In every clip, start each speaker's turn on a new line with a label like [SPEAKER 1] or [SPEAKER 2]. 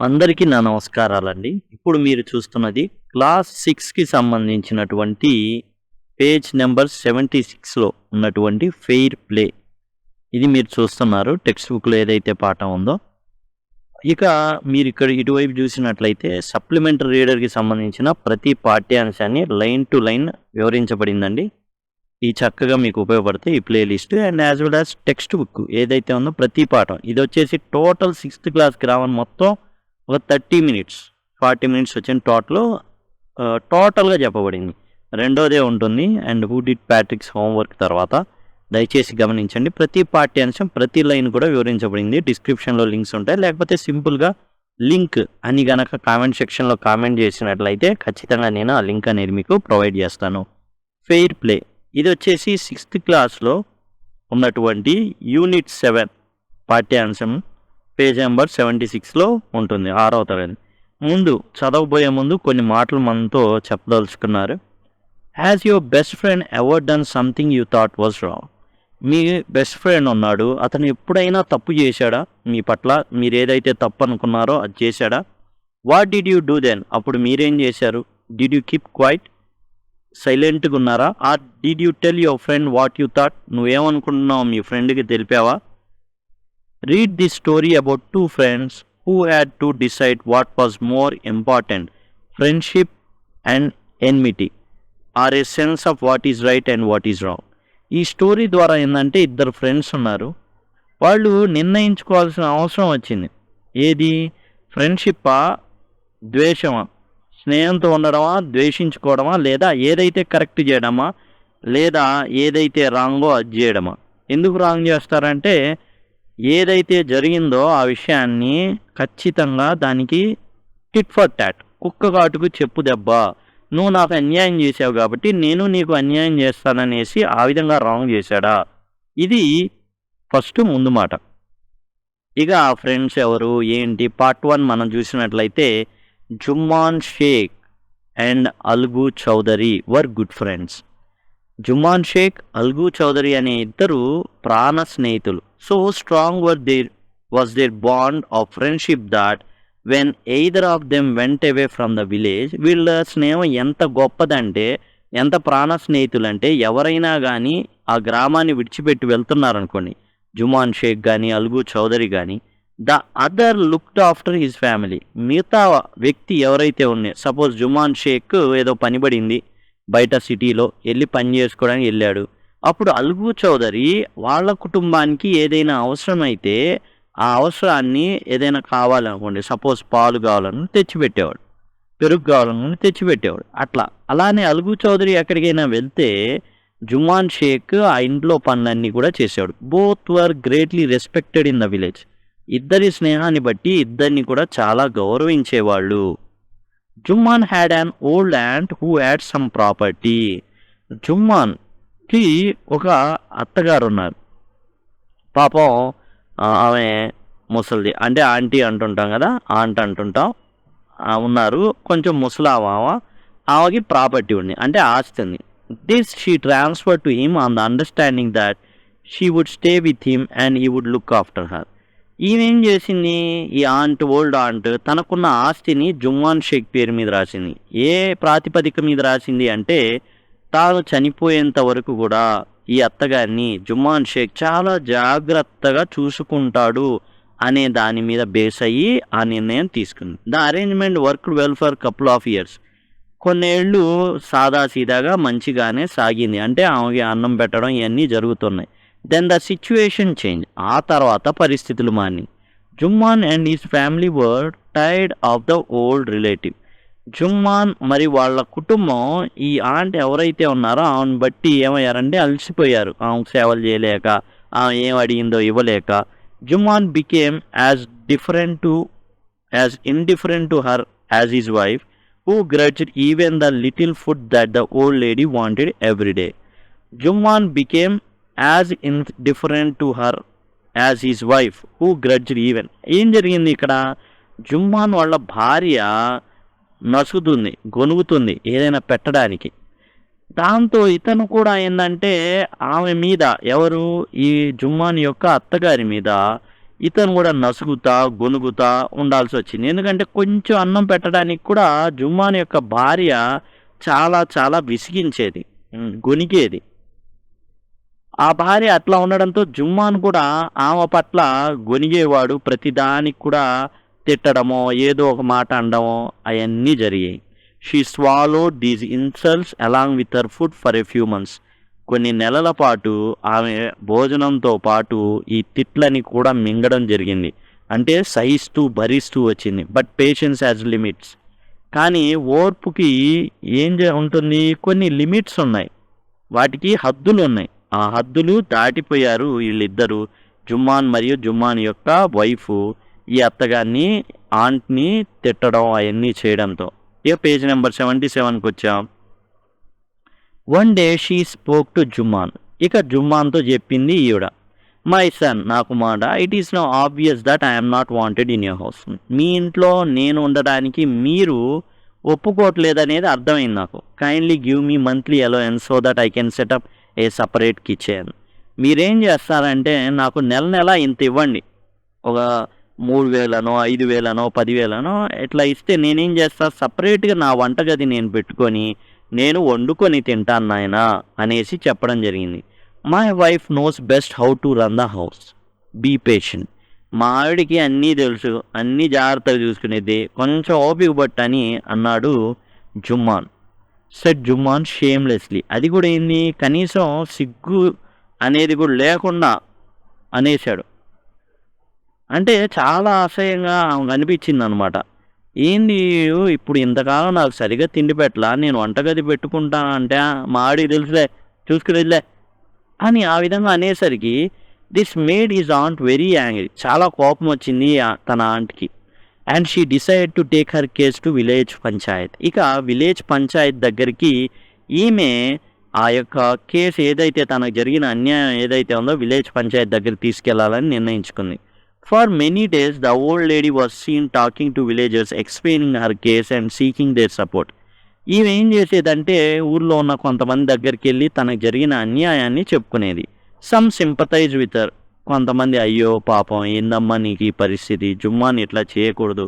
[SPEAKER 1] అందరికీ నా నమస్కారాలండి. ఇప్పుడు మీరు చూస్తున్నది క్లాస్ 6కి సంబంధించినటువంటి పేజ్ నెంబర్ 76లో ఉన్నటువంటి ఫెయిర్ ప్లే. ఇది మీరు చూస్తున్నారు టెక్స్ట్ బుక్‌లో ఏదైతే పాఠం ఉందో. ఇక మీరు ఇక్కడ ఇటువైపు చూసినట్లయితే సప్లిమెంటరీ రీడర్‌కి సంబంధించిన ప్రతి పాఠ్యాంశాన్ని లైన్ టు లైన్ వివరించబడిందండి. ఈ చక్కగా మీకు ఉపయోగపడతాయి ఈ play list and as well as text book ఏదైతే ఉందో ప్రతి పాఠం. ఇది వచ్చేసి టోటల్ 6th క్లాస్ గ్రామర్ మొత్తం ఒక 30 మినిట్స్ 40 మినిట్స్ వచ్చిన టోటల్గా చెప్పబడింది. రెండోదే ఉంటుంది and who did Patrick's homework తర్వాత దయచేసి గమనించండి. ప్రతి పాఠ్యాంశం ప్రతి లైన్ కూడా వివరించబడింది. డిస్క్రిప్షన్లో లింక్స్ ఉంటాయి, లేకపోతే సింపుల్గా లింక్ అని గనక కామెంట్ సెక్షన్లో కామెంట్ చేసినట్లయితే ఖచ్చితంగా నేను ఆ లింక్ అనేది మీకు ప్రొవైడ్ చేస్తాను. ఫెయిర్ ప్లే ఇది వచ్చేసి 6th క్లాస్లో ఉన్నటువంటి యూనిట్ 7 పాఠ్యాంశం పేజ్ నెంబర్ 76లో ఉంటుంది, 6వ తరగతి. చదవబోయే ముందు కొన్ని మాటలు మనతో చెప్పదలుచుకున్నారు. Has your best friend ever done something you thought was wrong? మీ బెస్ట్ ఫ్రెండ్ ఉన్నాడు, అతను ఎప్పుడైనా తప్పు చేశాడా? మీ పట్ల మీరు ఏదైతే తప్పు అనుకున్నారో అది చేశాడా? What did you do then? అప్పుడు మీరేం చేశారు? డిడ్ యూ కీప్ క్వైట్, సైలెంట్గా ఉన్నారా? Or did you tell your friend what you thought? నువ్వేమనుకుంటున్నావు మీ ఫ్రెండ్కి తెలిపావా? Read this story about two friends who had to decide what was more important, friendship and enmity, or a sense of what is right and what is wrong. ఈ story ద్వారా ఏంటంటే ఇద్దరు friends ఉన్నారు, వాళ్ళు నిర్ణయించుకోవాల్సిన అవసరం వచ్చింది. ఏది? ఫ్రెండ్షిప్పా, ద్వేషమా, స్నేహంతో ఉండడమా, ద్వేషించుకోవడమా, లేదా ఏదైతే కరెక్ట్ చేయడమా, లేదా ఏదైతే రాంగో అది చేయడమా. ఎందుకు రాంగ్ చేస్తారంటే ఏదైతే జరిగిందో ఆ విషయాన్ని ఖచ్చితంగా దానికి టిట్ ఫర్ టాట్, కుక్క కాటుకు చెప్పు దెబ్బ, నువ్వు నాకు అన్యాయం చేసావు కాబట్టి నేను నీకు అన్యాయం చేస్తాననేసి ఆ విధంగా రాంగ్ చేశాడా? ఇది ఫస్ట్ ముందు మాట. ఇక ఆ ఫ్రెండ్స్ ఎవరు ఏంటి? పార్ట్ 1 మనం చూసినట్లయితే Jumman Sheikh and Algu Chaudhary were good friends. Jumman Sheikh, Algu Chaudhary అనే ఇద్దరు ప్రాణ స్నేహితులు. So strong was their bond of friendship that when either of them went away from the village, వీళ్ళ స్నేహం ఎంత గొప్పదంటే, ఎంత ప్రాణ స్నేహితులంటే, ఎవరైనా కానీ ఆ గ్రామాన్ని విడిచిపెట్టి వెళ్తున్నారనుకోండి, జుమాన్ షేక్ కానీ అల్గు చౌదరి కానీ, the other looked after his family. మిగతా వ్యక్తి ఎవరైతే ఉన్నాయి, సపోజ్ జుమాన్ షేక్ ఏదో పనిపడింది బయట సిటీలో వెళ్ళి పని చేసుకోవడానికి వెళ్ళాడు, అప్పుడు అల్గు చౌదరి వాళ్ళ కుటుంబానికి ఏదైనా అవసరమైతే ఆ అవసరాన్ని ఏదైనా కావాలనుకోండి, సపోజ్ పాలు కావాలని తెచ్చిపెట్టేవాడు, పెరుగు కావాలని తెచ్చిపెట్టేవాడు. అలానే అల్గు చౌదరి ఎక్కడికైనా వెళ్తే జుమాన్ షేక్ ఆ ఇంట్లో పనులన్నీ కూడా చేసేవాడు. Both were greatly respected in the village. ఇద్దరి స్నేహాన్ని బట్టి ఇద్దరిని కూడా చాలా గౌరవించేవాళ్ళు. Jumman had an old aunt who had some property. జుమ్మాన్కి ఒక అత్తగారు ఉన్నారు, పాపం ఆమె ముసలిది, అంటే ఆంటీ అంటుంటాం కదా, ఆంట్ అంటుంటాం, ఉన్నారు, కొంచెం ముసలామా, ఆమెకి ప్రాపర్టీ ఉంది, అంటే ఆస్తి ఉంది. This she transfer to him on the understanding that she would stay with him and he would look after her. ఈమెం చేసింది, ఈ ఆంట్, ఓల్డ్ ఆంట్ తనకున్న ఆస్తిని జుమ్మాన్ షేక్ పేరు మీద రాసింది. ఏ ప్రాతిపదిక మీద రాసింది అంటే, తాను చనిపోయేంత వరకు కూడా ఈ అత్తగారిని జుమ్మాన్ షేక్ చాలా జాగ్రత్తగా చూసుకుంటాడు అనే దాని మీద బేస్ అయ్యి ఆ నిర్ణయం తీసుకుంది. The arrangement worked well for couple of years. కొన్నేళ్ళు సాదాసీదాగా మంచిగానే సాగింది, అంటే ఆమెకి అన్నం పెట్టడం ఇవన్నీ జరుగుతున్నాయి. Then the situation change. ఆ తర్వాత పరిస్థితులు మాని. Jumman and his family were tired of the old relative. Jumman మరి వాళ్ళ కుటుంబం ఈ ఆంట్ ఎవరైతే ఉన్నారో ఆమెను బట్టి ఏమయ్యారంటే అలసిపోయారు, ఆమెకు సేవలు చేయలేక, ఆమె ఏం అడిగిందో ఇవ్వలేక. Jumman became as indifferent to her as his wife, who grudged even the little food that the old lady wanted every day. Jumman became as indifferent to her as his wife, who grudged even. ఏం జరిగింది ఇక్కడ? జుమ్మాన్ వాళ్ళ భార్య నసుగుతుంది, గొనుగుతుంది ఏదైనా పెట్టడానికి. దాంతో ఇతను కూడా ఏంటంటే ఆమె మీద, ఎవరు, ఈ జుమ్మాన్ యొక్క అత్తగారి మీద ఇతను కూడా నసుగుతా గొనుగుతా ఉండాల్సి వచ్చింది. ఎందుకంటే కొంచెం అన్నం పెట్టడానికి కూడా జుమ్మాన్ యొక్క భార్య చాలా చాలా విసిగించేది, గొనిగేది. ఆ భార్య అట్లా ఉండడంతో జుమ్మాన్ కూడా ఆమె పట్ల గొనిగేవాడు. ప్రతిదానికి కూడా తిట్టడమో ఏదో ఒక మాట అనడమో అవన్నీ జరిగాయి. She swallowed these insults along with her food for a few months. కొన్ని నెలల పాటు ఆమె భోజనంతో పాటు ఈ తిట్లని కూడా మింగడం జరిగింది. అంటే సహిస్తూ భరిస్తూ వచ్చింది. But patience has limits. కానీ ఓర్పుకి ఉంటుంది, కొన్ని లిమిట్స్ ఉన్నాయి, వాటికి హద్దులు ఉన్నాయి. ఆ హద్దులు దాటిపోయారు వీళ్ళిద్దరూ, జుమ్మాన్ మరియు జుమ్మాన్ యొక్క వైఫ్ ఈ అత్తగారిని ఆంట్ని తిట్టడం అవన్నీ చేయడంతో. ఇక పేజ్ నెంబర్ 77కి వచ్చాం. One day she spoke to Jumman. ఇక జుమ్మాన్తో చెప్పింది ఈవిడ, మై సన్, నా కుమారుడా, it is no obvious that I'm not wanted in your house. మీ ఇంట్లో నేను ఉండడానికి మీరు ఒప్పుకోవట్లేదనేది అర్థమైంది నాకు. Kindly give me monthly allowance so that I can set up a separate kitchen. మీరేం చేస్తారంటే నాకు నెల నెల ఇంత ఇవ్వండి, ఒక 3,000నో 5,000నో 10,000నో ఇట్లా ఇస్తే నేనేం చేస్తా, సపరేట్గా నా వంటగది నేను పెట్టుకొని నేను వండుకొని తింటాను నాయనా అనేసి చెప్పడం జరిగింది. My wife knows best how to run the house, be patient. మా ఆవిడికి అన్నీ తెలుసు, అన్నీ జాగ్రత్తగా చూసుకునేది, కొంచెం ఓపిక పట్టని అన్నాడు జుమ్మాన్. సెట్ జుమ్మాన్ షేమ్లెస్లీ. అది కూడా ఏంది, కనీసం సిగ్గు అనేది కూడా లేకుండా అనేశాడు. అంటే చాలా అసహ్యంగా అనిపించింది అనమాట. ఏంది ఇప్పుడు ఇంతకాలం నాకు సరిగా తిండి పెట్టలా, నేను వంటగది పెట్టుకుంటాను అంటే మా ఆడికి తెలుసులే చూసుకునేదిలే అని ఆ విధంగా అనేసరికి this made is aunt very angry. చాలా కోపం వచ్చింది తన ఆంట్కి. And she decide to take her case to village panchayat. ఇక విలేజ్ పంచాయత్ దగ్గరికి ఈమె ఆ యొక్క కేసు ఏదైతే తనకు జరిగిన అన్యాయం ఏదైతే ఉందో విలేజ్ పంచాయత్ దగ్గరికి తీసుకెళ్లాలని నిర్ణయించుకుంది. For many days the old lady was scene talking to villagers, explaining her case and seeking their support. ఈమె ఏం చేసేదంటే ఊర్లో ఉన్న కొంతమంది దగ్గరికి వెళ్ళి తనకు జరిగిన అన్యాయాన్ని చెప్పుకునేది. Some sympathise with her. కొంతమంది అయ్యో పాపం ఏందమ్మా నీకు ఈ పరిస్థితి, జుమ్మాని ఇట్లా చేయకూడదు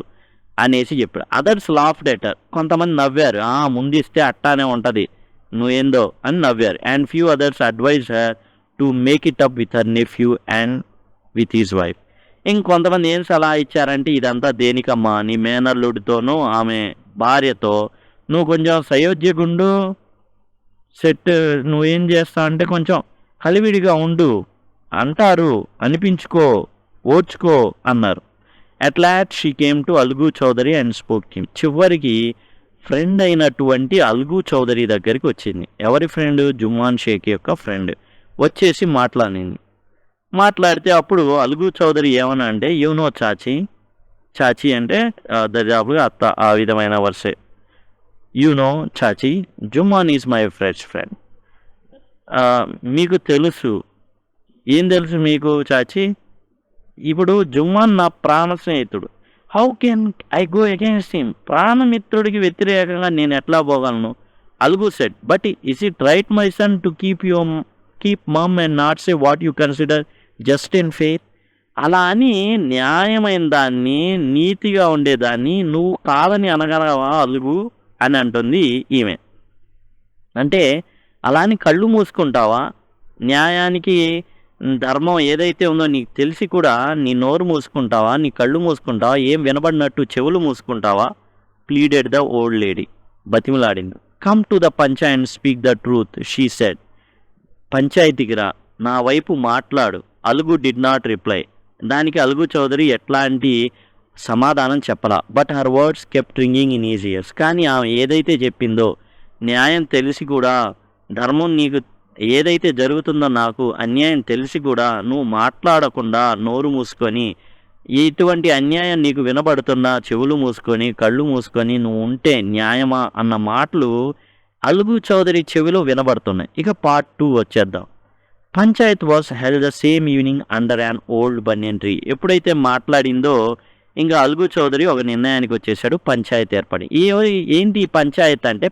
[SPEAKER 1] అనేసి చెప్పాడు. Others laughed at her. కొంతమంది నవ్వారు, ముందిస్తే అట్టానే ఉంటుంది నువ్వేందో అని నవ్వారు. And few others advise her to make it up with her nephew and with his wife. ఇంకొంతమంది ఏం సలహా ఇచ్చారంటే ఇదంతా దేనికమ్మా, నీ మేనల్లుడితోనూ ఆమె భార్యతో నువ్వు కొంచెం సయోధ్యగుండు, సెట్ నువ్వేం చేస్తావు అంటే కొంచెం కలివిడిగా ఉండు అంటారు, అనిపించుకో, ఓర్చుకో అన్నారు. At last she came to Algu Chaudhary and spoke him. చివరికి ఫ్రెండ్ అయినటువంటి అల్గు చౌదరి దగ్గరికి వచ్చింది. ఎవరి ఫ్రెండ్? జుమ్మాన్ షేక్ యొక్క ఫ్రెండ్. వచ్చేసి మాట్లాడితే అప్పుడు అల్గు చౌదరి ఏమన్నా అంటే యూనో చాచి అంటే దర్యాపుగా అత్త, ఆ విధమైన వర్సే. యూనో చాచి, జుమ్మాన్ ఈజ్ మై ఫ్రెండ్. మీకు తెలుసు. ఏం తెలుసు మీకు చాచి? ఇప్పుడు జుమ్మాన్ నా ప్రాణ స్నేహితుడు. How can I go against him? ప్రాణమిత్రుడికి వ్యతిరేకంగా నేను ఎట్లా పోగలను? Algu said, but is it right my son to keep mum and not say what you consider just and fair? అలా అని న్యాయమైన దాన్ని, నీతిగా ఉండేదాన్ని నువ్వు కాదని అనగలవా అలుగు అని అంటుంది ఈమె. అంటే అలా అని కళ్ళు మూసుకుంటావా? న్యాయానికి ధర్మం ఏదైతే ఉందో నీకు తెలిసి కూడా నీ నోరు మూసుకుంటావా? నీ కళ్ళు మూసుకుంటావా? ఏం వినబడినట్టు చెవులు మూసుకుంటావా? Pleaded the old lady. బతిమలాడింది. Come to the panchayat and speak the truth, she said. పంచాయతీకి రా, నా వైపు మాట్లాడు. అలుగు డిడ్ నాట్ రిప్లై. దానికి అలుగు చౌదరి ఎట్లాంటి సమాధానం చెప్పలా. But her words kept ringing in is years. కానీ ఆమె ఏదైతే చెప్పిందో, న్యాయం తెలిసి కూడా, ధర్మం నీకు ఏదైతే జరుగుతుందో నాకు అన్యాయం తెలిసి కూడా నువ్వు మాట్లాడకుండా నోరు మూసుకొని, ఇటువంటి అన్యాయం నీకు వినబడుతున్నా చెవులు మూసుకొని కళ్ళు మూసుకొని నువ్వు ఉంటే న్యాయమా అన్న మాటలు అలుగు చౌదరి చెవిలో వినబడుతున్నాయి. ఇక పార్ట్ 2 వచ్చేద్దాం. Panchayat was held the same evening under an old banian tree. ఎప్పుడైతే మాట్లాడిందో ఇంకా అలుగు చౌదరి ఒక నిర్ణయానికి వచ్చేసాడు. పంచాయత్ ఏర్పడి, ఏంటి ఈ పంచాయత్ అంటే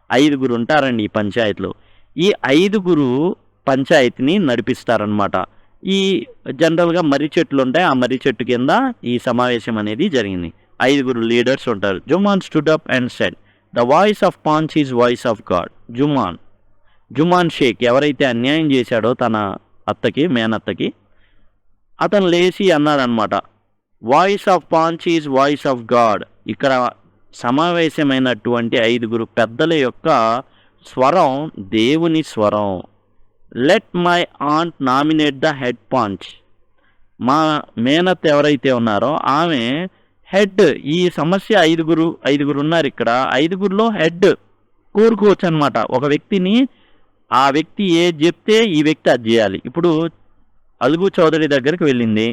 [SPEAKER 1] 5 ఉంటారండి ఈ పంచాయత్లో. ఈ 5 పంచాయతీని నడిపిస్తారనమాట. ఈ జనరల్గా మర్రి చెట్లు ఉంటాయి, ఆ మర్రి చెట్టు కింద ఈ సమావేశం అనేది జరిగింది. 5 లీడర్స్ ఉంటారు. Jumman stood up and said, the voice of panch is voice of God. Jumman Sheikh ఎవరైతే అన్యాయం చేశాడో తన అత్తకి, మేనత్తకి, అతను లేచి అన్నాడనమాట, voice of panch is voice of God. ఇక్కడ సమావేశమైనటువంటి 5 పెద్దల యొక్క స్వరం దేవుని స్వరం. Let my aunt nominate the head panch. మా మేనత్ ఎవరైతే ఉన్నారో ఆమె హెడ్. ఈ సమస్య 5 ఉన్నారు ఇక్కడ. 5లో హెడ్ కోరుకోవచ్చు అనమాట. ఒక వ్యక్తిని, ఆ వ్యక్తి ఏది చెప్తే ఈ వ్యక్తి అది చేయాలి. ఇప్పుడు అలుగు చౌదరి దగ్గరికి వెళ్ళింది,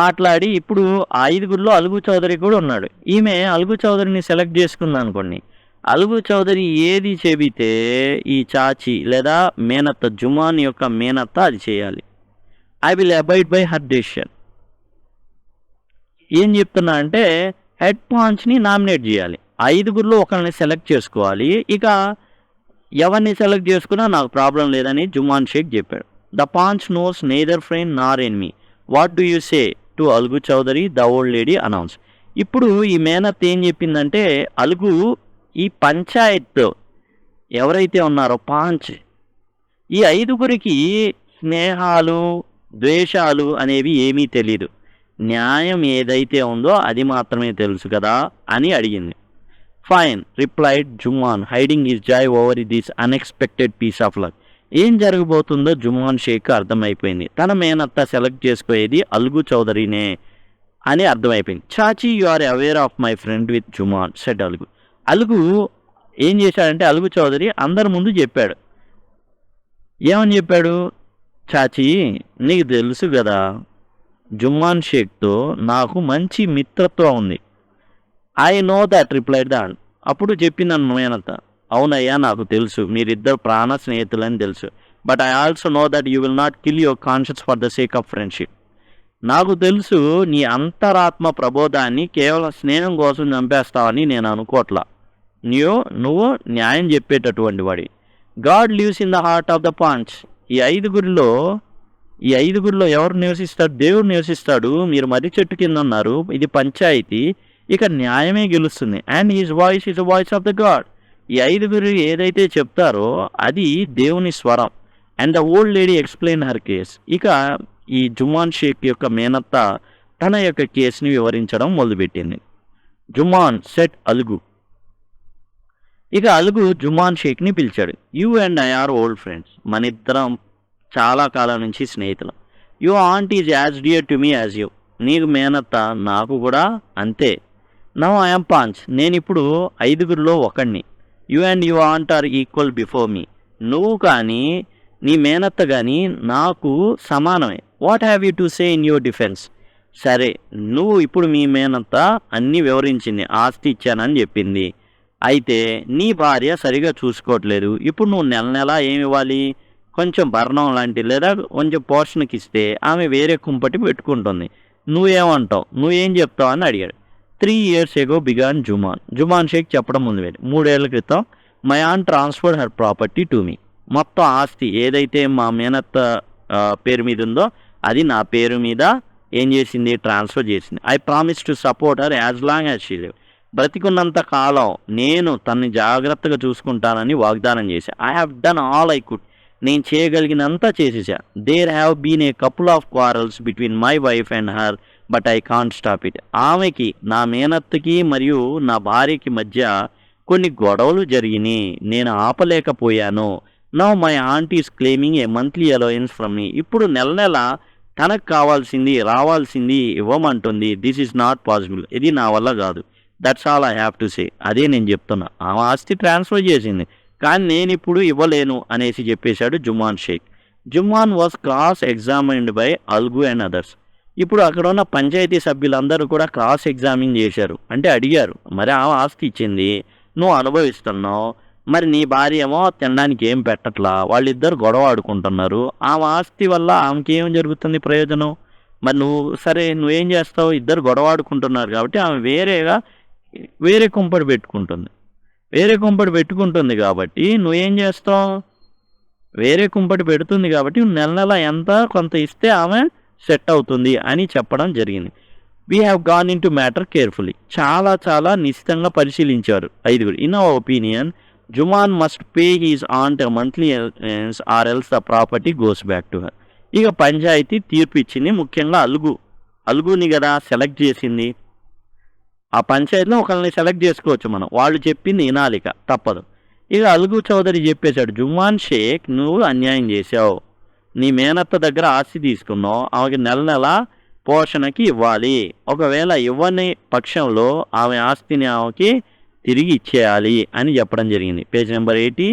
[SPEAKER 1] మాట్లాడి ఇప్పుడు ఆ 5లో అలుగు చౌదరి కూడా ఉన్నాడు. ఈమె అలుగు చౌదరిని సెలెక్ట్ చేసుకుంది అనుకోండి. అలుగు చౌదరి ఏది చెబితే ఈ చాచి లేదా మేనత్త, జుమాన్ యొక్క మేనత్త అది చేయాలి. I will abide by her decision. ఏం చెప్తున్నా అంటే హెడ్ పాంచ్ని నామినేట్ చేయాలి. 5లో ఒకరిని సెలెక్ట్ చేసుకోవాలి. ఇక ఎవరిని సెలెక్ట్ చేసుకున్నా నాకు ప్రాబ్లం లేదని జుమాన్ షేక్ చెప్పాడు. The panch knows neither friend nor enemy. What do you say to Algu Chaudhary, the old lady announce. ఇప్పుడు ఈ మేనత్ ఏం చెప్పిందంటే, అలుగు ఈ పంచాయత్ ఎవరైతే ఉన్నారో పాంచ్, ఈ 5 స్నేహాలు, ద్వేషాలు అనేవి ఏమీ తెలీదు. న్యాయం ఏదైతే ఉందో అది మాత్రమే తెలుసు కదా అని అడిగింది. Fine replied Jumman, hiding his joy over this unexpected piece of luck. ఏం జరగబోతుందో జుమాన్ షేక్ అర్థమైపోయింది. తన మేనత్త సెలెక్ట్ చేసుకోయేది అలుగు చౌదరినే అని అర్థమైపోయింది. Chachi, you are aware of my friend with Jumman said Algu. Algu ఏం చేశాడంటే, అలుగు చౌదరి అందరి ముందు చెప్పాడు. ఏమని చెప్పాడు? చాచి, నీకు తెలుసు కదా జుమాన్ షేక్తో నాకు మంచి మిత్రత్వం ఉంది. I know that replied the. అప్పుడు చెప్పిందన్న మేనత్త, అవునయ్యా నాకు తెలుసు, మీరిద్దరు ప్రాణ స్నేహితులని తెలుసు. But I also know that you will not kill your conscious for the sake of friendship. నాకు తెలుసు నీ అంతరాత్మ ప్రబోధాన్ని కేవలం స్నేహం కోసం చంపేస్తావని నేను అనుకోవట్లా. నువ్వు న్యాయం చెప్పేటటువంటి వాడి. God lives in the heart of the panch. ఈ 5గురిలో ఎవరు నివసిస్తాడు? దేవుడు నివసిస్తాడు. మీరు మర్రి చెట్టు కింద ఉన్నారు, ఇది పంచాయతీ, ఇక న్యాయమే గెలుస్తుంది. And his voice is the voice of the God. ఈ 5 ఏదైతే చెప్తారో అది దేవుని స్వరం. And the old lady explain her case. ఇక ఈ జుమాన్ షేక్ యొక్క మేనత్త తన యొక్క కేసుని వివరించడం మొదలుపెట్టింది. జుమాన్ సెట్ అలుగు. ఇక అలుగు జుమాన్ షేక్ని పిలిచాడు. You and I are old friends. మన ఇద్దరం చాలా కాలం నుంచి స్నేహితులు. You aunt is as dear to me as you. నీకు మేనత్త, నాకు కూడా అంతే. Now I'm panch. నేను ఇప్పుడు 5లో ఒకడిని. You and you aunt are equal before me. నువ్వు కానీ నీ మేనత్త కానీ నాకు సమానమే. What have you to say in your defence? సరే, నువ్వు ఇప్పుడు మీ మేనత్త అన్నీ వివరించింది, ఆస్తి ఇచ్చానని చెప్పింది. అయితే నీ భార్య సరిగా చూసుకోవట్లేదు. ఇప్పుడు నువ్వు నెల ఏమి ఇవ్వాలి? కొంచెం భరణం లాంటి లేదా కొంచెం పోషణకి ఇస్తే ఆమె వేరే కుంపటి పెట్టుకుంటుంది. నువ్వేమంటావు? నువ్వేం చెప్తావు అని అడిగాడు. 3 years ago began Jumman Shaikh చెప్పడం ముందు 3 ఏళ్ల క్రితం my aunt transferred her property to me. మొత్తం ఆస్తి ఏదైతే మా మేనత్త పేరు మీద ఉందో అది నా పేరు మీద ఏం చేసింది? ట్రాన్స్ఫర్ చేసింది. I promise to support her as long as she live. బ్రతికున్నంత కాలం నేను తనని జాగ్రత్తగా చూసుకుంటానని వాగ్దానం చేశా. I have done all I could. నేను చేయగలిగినంత చేసేసా. There have been a couple of quarrels between my wife and her but I can't stop it. ఆమెకి, నా మేనత్తకి మరియు నా భార్యకి మధ్య కొన్ని గొడవలు జరిగినాయి, నేను ఆపలేకపోయాను. Now my aunt is claiming a monthly allowance from me. ఇప్పుడు నెల తనకు కావాల్సింది రావాల్సింది ఇవ్వమంటుంది. This is not possible. ఇది నా వల్ల కాదు. That's all I have to say. అదే నేను చెప్తున్నా. ఆ ఆస్తి ట్రాన్స్ఫర్ చేసింది కానీ నేను ఇప్పుడు ఇవ్వలేను అనేసి చెప్పేశాడు Jumman Shaikh. Jumman was cross examined by Algu and others. ఇప్పుడు అక్కడ ఉన్న పంచాయతీ సభ్యులందరూ కూడా క్రాస్ ఎగ్జామిన్ చేశారు. అంటే అడిగారు, మరి ఆ ఆస్తి ఇచ్చింది, నువ్వు అనుభవిస్తున్నావు, మరి నీ భార్య ఏమో తినడానికి ఏం పెట్టట్లా, వాళ్ళిద్దరు గొడవ ఆడుకుంటున్నారు, ఆ ఆస్తి వల్ల ఆమెకి ఏం జరుగుతుంది ప్రయోజనం? మరి నువ్వేం చేస్తావు? ఇద్దరు గొడవ ఆడుకుంటున్నారు కాబట్టి ఆమె వేరే కుంపడి పెట్టుకుంటుంది కాబట్టి నువ్వేం చేస్తావు? వేరే కుంపటి పెడుతుంది కాబట్టి నెల నెల ఎంత కొంత ఇస్తే ఆమె సెట్ అవుతుంది అని చెప్పడం జరిగింది. We have gone into matter carefully. చాలా నిశ్చితంగా పరిశీలించారు ఐదుగురు. In our opinion Jumman must pay his aunt monthly or else the property goes back to her. ఇక పంచాయతీ తీర్పు ఇచ్చింది. ముఖ్యంగా అలుగుని కదా సెలెక్ట్ చేసింది. ఆ పంచాయతీలో ఒకరిని సెలెక్ట్ చేసుకోవచ్చు మనం. వాళ్ళు చెప్పింది వినాలిక తప్పదు. ఇక అలుగు చౌదరి చెప్పేశాడు, జుమాన్ షేక్ నువ్వు అన్యాయం చేశావు. నీ మేనత్త దగ్గర ఆస్తి తీసుకున్నావు, ఆమెకి నెల నెల పోషణకి ఇవ్వాలి. ఒకవేళ ఇవ్వని పక్షంలో ఆమె ఆస్తిని ఆమెకి తిరిగి ఇచ్చేయాలి అని చెప్పడం జరిగింది. Page number 80.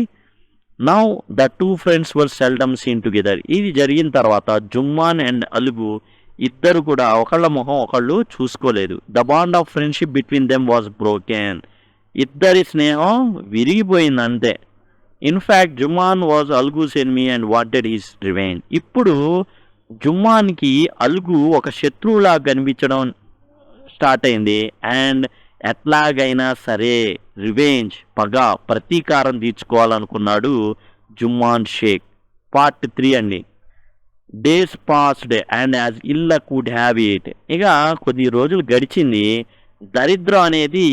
[SPEAKER 1] Now the two friends were seldom seen together. ఇది జరిగిన తర్వాత జుమ్మాన్ అండ్ అలుగు ఇద్దరు కూడా ఒకళ్ళ ముఖం ఒకళ్ళు చూసుకోలేదు. The bond of friendship between them was broken. ఇద్దరి స్నేహం విరిగిపోయింది అంతే. In fact Jumman was Algu's enemy and wanted his revenge. ఇప్పుడు జుమ్మాన్కి అలుగు ఒక శత్రువులా కనిపించడం స్టార్ట్ అయింది. అండ్ ఎట్లాగైనా సరే రివెంజ్ పగ ప్రతీకారం తీర్చుకోవాలనుకున్నాడు జుమ్మాన్ షేక్. పార్ట్ 3 అండి. డేస్ పాస్డ్ అండ్ యాజ్ ఇల్ల కుడ్ హ్యావ్ ఇట్. ఇక కొద్ది రోజులు గడిచింది. దరిద్రం అనేది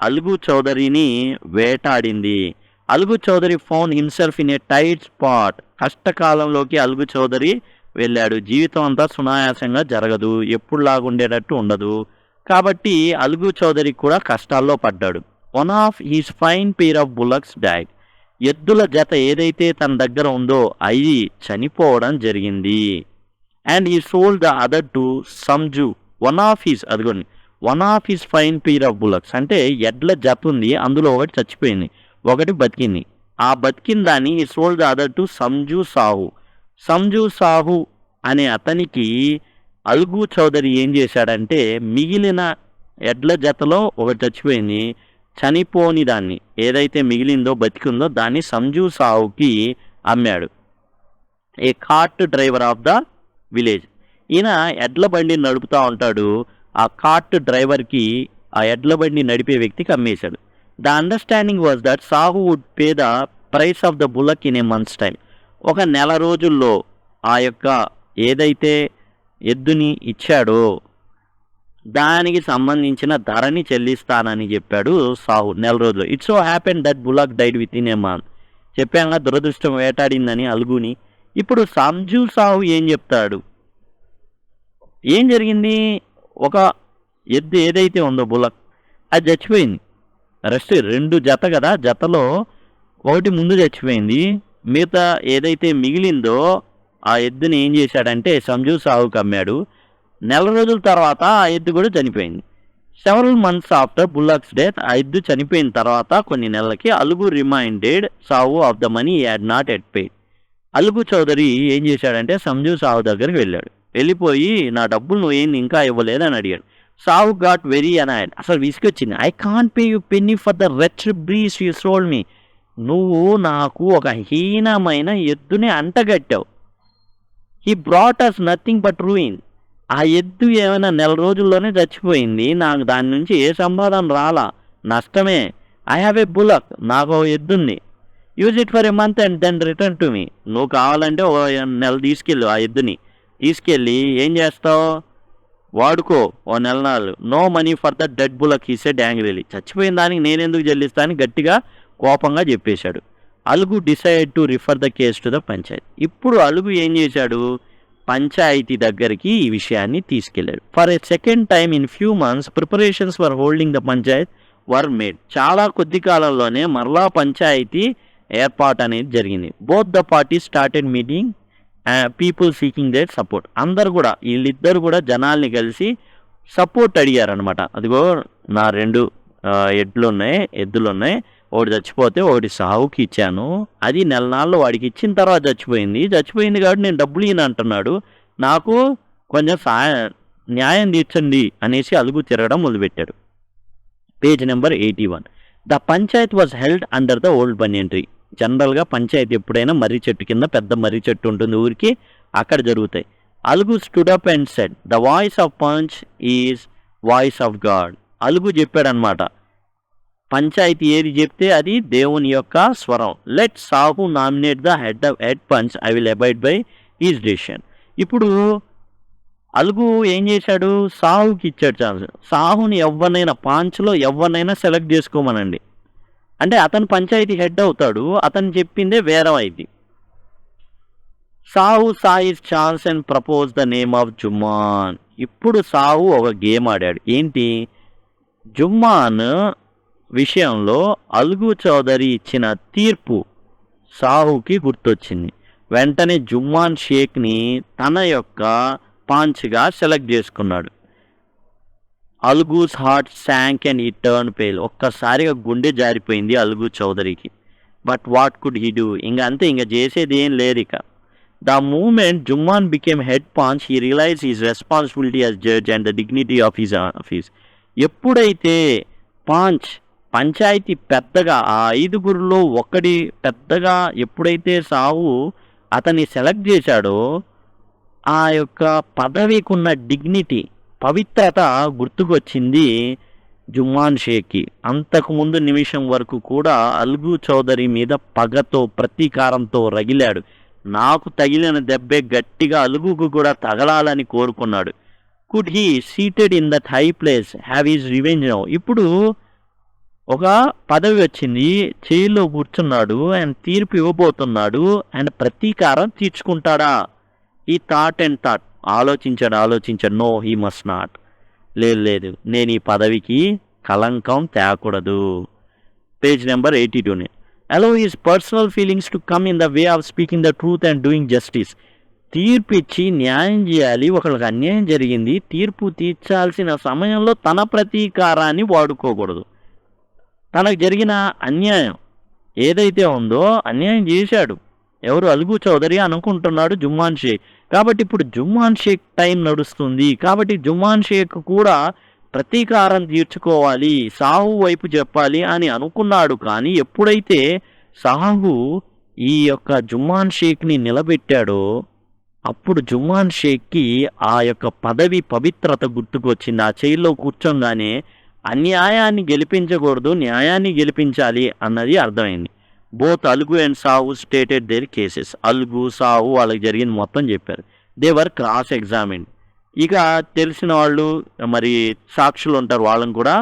[SPEAKER 1] అలుగు చౌదరిని వేటాడింది. Algu Chaudhary found himself in a tight spot. కష్టకాలంలోకి అలుగు చౌదరి వెళ్ళాడు. జీవితం అంతా సునాయాసంగా జరగదు, ఎప్పుడులాగుండేటట్టు ఉండదు. కాబట్టి అలుగు చౌదరి కూడా కష్టాల్లో పడ్డాడు. One of he's fine pair of bullocks died. ఎద్దుల జత ఏదైతే తన దగ్గర ఉందో అది చనిపోవడం జరిగింది. అండ్ ఈ sold the other to Sanju. One of his fine pair of bullocks అంటే ఎడ్ల జత ఉంది, అందులో ఒకటి చచ్చిపోయింది, ఒకటి బతికింది. ఆ బతికిన దాన్ని ఈ sold the other to Sanju Sahu అనే అతనికి అలుగు చౌదరి ఏం చేశాడంటే మిగిలిన ఎడ్ల జతలో ఒకటి చచ్చిపోయింది, చనిపోని దాన్ని ఏదైతే మిగిలిందో బతికిందో దాన్ని సంజు సాహుకి అమ్మాడు. A cart driver of the village. ఈయన ఎడ్ల బండిని నడుపుతూ ఉంటాడు. ఆ కార్ట్ డ్రైవర్కి ఆ ఎడ్ల బండి నడిపే వ్యక్తికి అమ్మేశాడు. The understanding was that Sahu would pay the price of the bullock in a months time. ఒక నెల రోజుల్లో ఆ యొక్క ఏదైతే ఎద్దుని ఇచ్చాడో దానికి సంబంధించిన ధరని చెల్లిస్తానని చెప్పాడు సాహు నెల రోజులు. It's so happen that bullock died with in a month. చెప్పాక దురదృష్టం వేటాడిందని అలుగుని. ఇప్పుడు సంజు సాహు ఏం చెప్తాడు, ఏం జరిగింది? ఒక ఎద్దు ఏదైతే ఉందో బుల్లక్ అది చచ్చిపోయింది. రెస్ట్ 2 జత కదా, జతలో ఒకటి ముందు చచ్చిపోయింది, మిగతా ఏదైతే మిగిలిందో ఆ ఎద్దుని ఏం చేశాడంటే సంజు సాహుకి అమ్మాడు. నెల రోజుల తర్వాత ఆ ఎద్దు కూడా చనిపోయింది. Several months after bullock's death, ఆ ఎద్దు చనిపోయిన తర్వాత కొన్ని నెలలకి Algu reminded Sahu of the money had not yet paid. Algu Chaudhary ఏం చేశాడంటే సంజు సాహు దగ్గరికి వెళ్ళాడు. వెళ్ళిపోయి నా డబ్బులు నువ్వు ఏంది ఇంకా ఇవ్వలేదని అడిగాడు. Sahu got very annoyed. అసలు విసుకొచ్చింది. I can't pay you penny for the wretched బ్రీస్ యూ సోల్డ్ మీ. నువ్వు నాకు ఒక హీనమైన ఎద్దుని అంటగట్టావు. He brought us nothing but ruin. ఆ ఎద్దు ఏమైనా నెల రోజుల్లోనే చచ్చిపోయింది, నాకు దాని నుంచి ఏ సంపాదన రాలా, నష్టమే. ఐ హ్యావ్ ఏ బుల్లక్, నాకు ఎద్దుంది. Use it for a month and then return to me. నువ్వు కావాలంటే ఓ నెల తీసుకెళ్ళు, ఆ ఎద్దుని తీసుకెళ్ళి ఏం చేస్తావు, వాడుకో ఓ నెల నాళ్ళు. No money for the dead bullock he said angrily. చచ్చిపోయిన దానికి నేనెందుకు చెల్లిస్తానని గట్టిగా కోపంగా చెప్పేశాడు. Algu decide to refer the case to the panchayat. ఇప్పుడు అలుగు ఏం చేశాడు, పంచాయతీ దగ్గరికి ఈ విషయాన్ని తీసుకెళ్లాడు. For a second time in few months preparations for holding the panchayat were made. చాలా కొద్ది కాలంలోనే మరలా పంచాయతీ ఏర్పాటు అనేది జరిగింది. Both the parties started meeting people seeking their support. అందరు కూడా వీళ్ళిద్దరు కూడా జనాల్ని కలిసి సపోర్ట్ అడిగారనమాట. అదిగో నా 2 ఎద్దులు ఉన్నాయి, ఒకటి చచ్చిపోతే ఒకటి సాహుకి ఇచ్చాను, అది నెల నాళ్ళు వాడికి ఇచ్చిన తర్వాత చచ్చిపోయింది కాబట్టి నేను డబ్బులు ఈయన అంటున్నాడు, నాకు కొంచెం న్యాయం తీర్చండి అనేసి అలుగు తిరగడం మొదలుపెట్టాడు. Page number 81. The Panchayat was held under the old banian tree. జనరల్గా పంచాయతీ ఎప్పుడైనా మర్రి చెట్టు కింద, పెద్ద మర్రి చెట్టు ఉంటుంది ఊరికి, అక్కడ జరుగుతాయి. Algu stood up and said the voice of panch is voice of God. Algu చెప్పాడనమాట, పంచాయతీ ఏది చెప్తే అది దేవుని యొక్క స్వరం. Let Sahu nominate the head panch, I will abide by his decision. ఇప్పుడు అలుగు ఏం చేశాడు, సాహుకి ఇచ్చాడు ఛాన్స్. సాహుని ఎవరినైనా పాంచ్లో ఎవరినైనా సెలెక్ట్ చేసుకోమనండి, అంటే అతను పంచాయతీ హెడ్ అవుతాడు, అతను చెప్పిందే వేరం అయింది. Sahu saw his chance and propose the name of Jumman. ఇప్పుడు సాహు ఒక గేమ్ ఆడాడు. ఏంటి, జుమ్మాన్ విషయంలో అలుగు చౌదరి ఇచ్చిన తీర్పు సాహుకి గుర్తొచ్చింది. వెంటనే జుమ్మాన్ షేక్ని తన యొక్క పాంచ్గా సెలెక్ట్ చేసుకున్నాడు. Algu's heart sank and he turn pale. ఒక్కసారిగా గుండె జారిపోయింది అలుగు చౌదరికి. But what could he do, ఇంక అంతే, ఇంక చేసేది ఏం లేదు ఇక. The moment Jumman became head panch, he realise his responsibility as judge and the dignity of his office. ఎప్పుడైతే పంచాయతీ పెద్దగా, ఆ ఐదుగురిలో ఒకటి పెద్దగా ఎప్పుడైతే సాహు అతన్ని సెలెక్ట్ చేశాడో, ఆ యొక్క పదవికి ఉన్న డిగ్నిటీ, పవిత్రత గుర్తుకొచ్చింది జుమ్మాన్ షేక్కి. అంతకుముందు నిమిషం వరకు కూడా అలుగు చౌదరి మీద పగతో ప్రతీకారంతో రగిలాడు. నాకు తగిలిన దెబ్బే గట్టిగా అలుగుకు కూడా తగలాలని కోరుకున్నాడు. Could he seated in that high place have is revenge now. ఇప్పుడు ఒక పదవి వచ్చింది, చైర్లో కూర్చున్నాడు అండ్ తీర్పు ఇవ్వబోతున్నాడు అండ్ ప్రతీకారం తీర్చుకుంటాడా? ఈ థాట్ ఆలోచించాడు. No, he must not. లేదు, నేను ఈ పదవికి కలంకం తేకూడదు. Page number 82. Allow his personal feelings to come in the way of speaking the truth and doing justice. తీర్పు ఇచ్చి న్యాయం చేయాలి, ఒకళ్ళకి అన్యాయం జరిగింది, తీర్పు తీర్చాల్సిన సమయంలో తన ప్రతీకారాన్ని వాడుకోకూడదు. తనకు జరిగిన అన్యాయం ఏదైతే ఉందో అన్యాయం చేశాడు ఎవరు, అలుగు చౌదరి అనుకుంటున్నాడు జుమ్మాన్ షేక్. కాబట్టి ఇప్పుడు జుమ్మాన్ షేక్ టైం నడుస్తుంది, కాబట్టి జుమ్మాన్ షేక్ కూడా ప్రతీకారం తీర్చుకోవాలి, సాహు వైపు చెప్పాలి అని అనుకున్నాడు. కానీ ఎప్పుడైతే సాహు ఈ యొక్క జుమ్మాన్ షేక్ని నిలబెట్టాడో అప్పుడు జుమ్మాన్ షేక్కి ఆ యొక్క పదవి పవిత్రత గుర్తుకొచ్చింది. ఆ చైర్లో కూర్చోగానే అన్యాయాన్ని గెలిపించకూడదు, న్యాయాన్ని గెలిపించాలి అన్నది అర్థమైంది. Both Algu and Sahu stated their cases. Algu Sahu వాళ్ళకి జరిగింది మొత్తం చెప్పారు. They were cross examined. ఇక తెలిసిన వాళ్ళు మరి సాక్షులు ఉంటారు, వాళ్ళని కూడా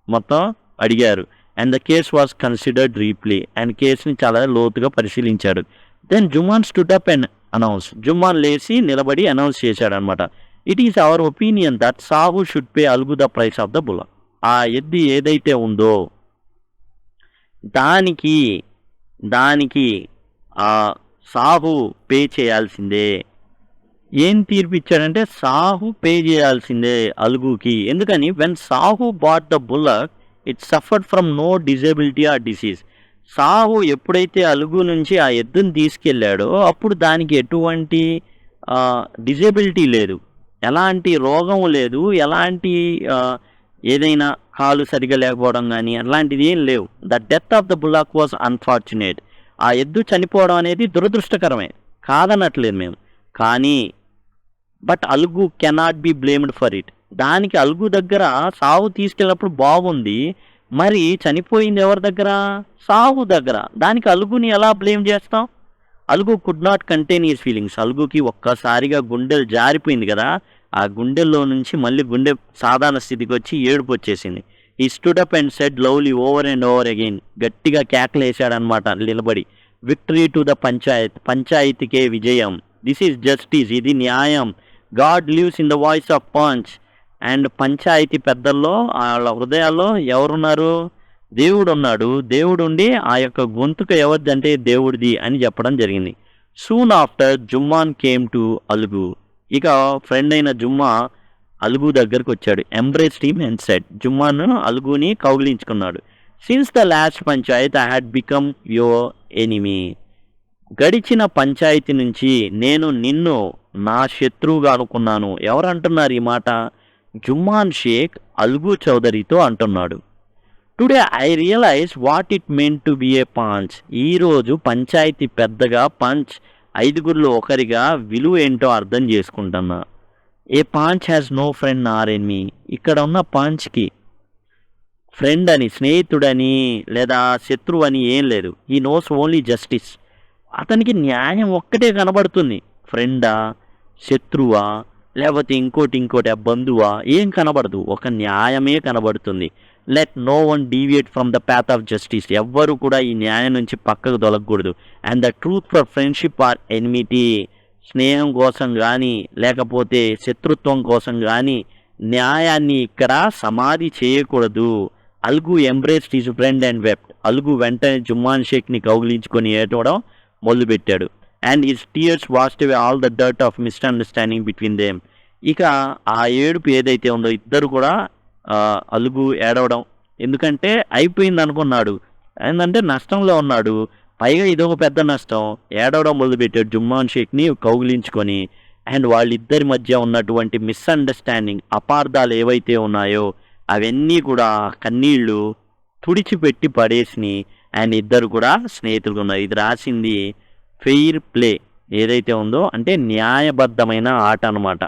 [SPEAKER 1] మొత్తం అడిగారు. And the case was considered deeply. And కేసుని చాలా లోతుగా పరిశీలించాడు. Then Jumman stood up and announce. Jumman లేచి నిలబడి అనౌన్స్ చేశాడు అనమాట. It is our opinion that Sahu should pay Algu the price of the bull. ఆ ఎద్దు ఏదైతే ఉందో దానికి ఆ సాహు పే చేయాల్సిందే. ఏం తీర్పు ఇచ్చాడంటే సాహు పే చేయాల్సిందే అలుగుకి. ఎందుకని, when Sahu bought the bullock it suffered from no disability or disease. Sahu ఎప్పుడైతే అలుగు నుంచి ఆ ఎద్దుని తీసుకెళ్ళాడో అప్పుడు దానికి ఎటువంటి డిజేబిలిటీ లేదు, ఎలాంటి రోగం లేదు, ఎలాంటి ఏదైనా కాలు సరిగా లేకపోవడం కానీ అలాంటిది ఏం లేవు. The death of the bullock was unfortunate. ఆ ఎద్దు చనిపోవడం అనేది దురదృష్టకరమే, కాదనట్లేదు మేము. కానీ but Algu cannot be blamed for it. దానికి అలుగు దగ్గర సాహు తీసుకెళ్ళినప్పుడు బాగుంది, మరి చనిపోయింది ఎవరి దగ్గర, సాహు దగ్గర. దానికి అలుగుని ఎలా బ్లేమ్ చేస్తాం? Algu could not contain his feelings. అలుగుకి ఒక్కసారిగా గుండెలు జారిపోయింది కదా, ఆ గుండెల్లో నుంచి మళ్ళీ గుండె సాధారణ స్థితికి వచ్చి ఏడుపు వచ్చేసింది. ఈ stood up and said lovely over and over again. గట్టిగా కేకలు వేసాడనమాట నిలబడి. విక్టరీ టు ద పంచాయతీకే విజయం. దిస్ ఈజ్ జస్టిస్, ఇది న్యాయం. God lives in the voice of panch. And panchayat పెద్దల్లో వాళ్ళ హృదయాల్లో ఎవరున్నారు, దేవుడు ఉన్నాడు. దేవుడు ఉండి ఆ యొక్క గొంతుక ఎవరిది అంటే దేవుడిది అని చెప్పడం జరిగింది. Soon after Jumman came to Algu. ఇక ఫ్రెండ్ అయిన జుమ్మా అలుగు దగ్గరకు వచ్చాడు. Embraced him and said. Jumman అలుగుని కౌగిలించుకున్నాడు. Since the last panchayat I had become your enemy. గడిచిన పంచాయతీ నుంచి నేను నిన్ను నా శత్రువుగా అనుకున్నాను. ఎవరంటున్నారు ఈ మాట? జుమ్మాన్ షేక్ అలుగు చౌదరితో అంటున్నాడు. Today I realize what it meant to be a panch. ఈరోజు పంచాయతీ పెద్దగా, పంచ్ ఐదుగురిలో ఒకరిగా విలువ ఏంటో అర్థం చేసుకుంటున్నా. ఏ punch has no friend nor enemy. ఇక్కడ ఉన్న పంచ్కి ఫ్రెండ్ అని, స్నేహితుడని లేదా శత్రువు అని ఏం లేదు. He knows only justice. అతనికి న్యాయం ఒక్కటే కనబడుతుంది. ఫ్రెండా, శత్రువా, లేకపోతే ఇంకోటి బంధువా ఏం కనబడదు. ఒక న్యాయమే కనబడుతుంది. Let no one deviate from the path of justice. ఎవ్వరు కూడా ఈ న్యాయం నుంచి పక్కకు తొలగకూడదు. And the truth for friendship or enmity. స్నేహం కోసం కానీ లేకపోతే శత్రుత్వం కోసం కానీ న్యాయాన్ని ఇక్కడ సమాధి చేయకూడదు. Algu embraced his friend and wept. Algu వెంటనే జుమ్మాన్ షేక్ని కౌగిలించుకొని ఏడవడం మొదలుపెట్టాడు. And his tears washed away all the dirt of misunderstanding between them. ఇక ఆ ఏడుపు ఏదైతే ఉందో ఇద్దరు కూడా అలుగు ఏడవడం, ఎందుకంటే అయిపోయింది అనుకున్నాడు, ఏంటంటే నష్టంలో ఉన్నాడు, పైగా ఇదొక పెద్ద నష్టం. ఏడవడం మొదలుపెట్టాడు జుమ్మాన్ షేక్ని కౌగిలించుకొని. అండ్ వాళ్ళిద్దరి మధ్య ఉన్నటువంటి మిస్అండర్స్టాండింగ్, అపార్థాలు ఏవైతే ఉన్నాయో అవన్నీ కూడా కన్నీళ్లు తుడిచిపెట్టి పడేసినాయి. అండ్ ఇద్దరు కూడా స్నేహితులుగా ఉన్నారు. ఇది రాసింది ఫెయిర్ ప్లే ఏదైతే ఉందో అంటే న్యాయబద్ధమైన ఆట అనమాట.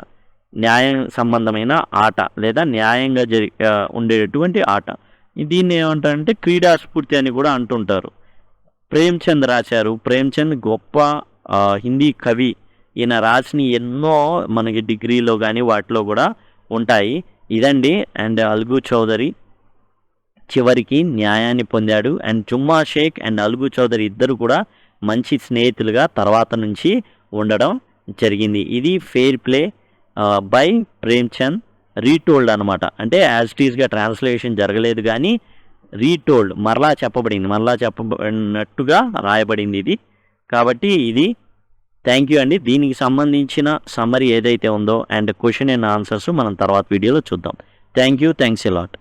[SPEAKER 1] న్యాయం సంబంధమైన ఆట లేదా న్యాయంగా ఉండేటటువంటి ఆట. దీన్ని ఏమంటారంటే క్రీడాస్ఫూర్తి అని కూడా అంటుంటారు. ప్రేమ్చంద్ రాశారు. ప్రేమ్చంద్ గొప్ప హిందీ కవి. ఈయన రాసిన ఎన్నో మనకి డిగ్రీలో కానీ వాటిలో కూడా ఉంటాయి. ఇదండి. అండ్ అల్గు చౌదరి చివరికి న్యాయాన్ని పొందాడు. అండ్ జుమ్మా షేక్ అండ్ అల్గు చౌదరి ఇద్దరు కూడా మంచి స్నేహితులుగా తర్వాత నుంచి ఉండడం జరిగింది. ఇది fair play by Premchand retold అనమాట. అంటే యాజ్ ఇట్ ఈస్గా ట్రాన్స్లేషన్ జరగలేదు కానీ రీటోల్డ్ మరలా చెప్పబడినట్టుగా రాయబడింది ఇది. కాబట్టి ఇది థ్యాంక్ యూ అండి. దీనికి సంబంధించిన సమ్మరీ ఏదైతే ఉందో అండ్ క్వశ్చన్ అండ్ ఆన్సర్స్ మనం తర్వాత వీడియోలో చూద్దాం. Thank you. Thanks a lot.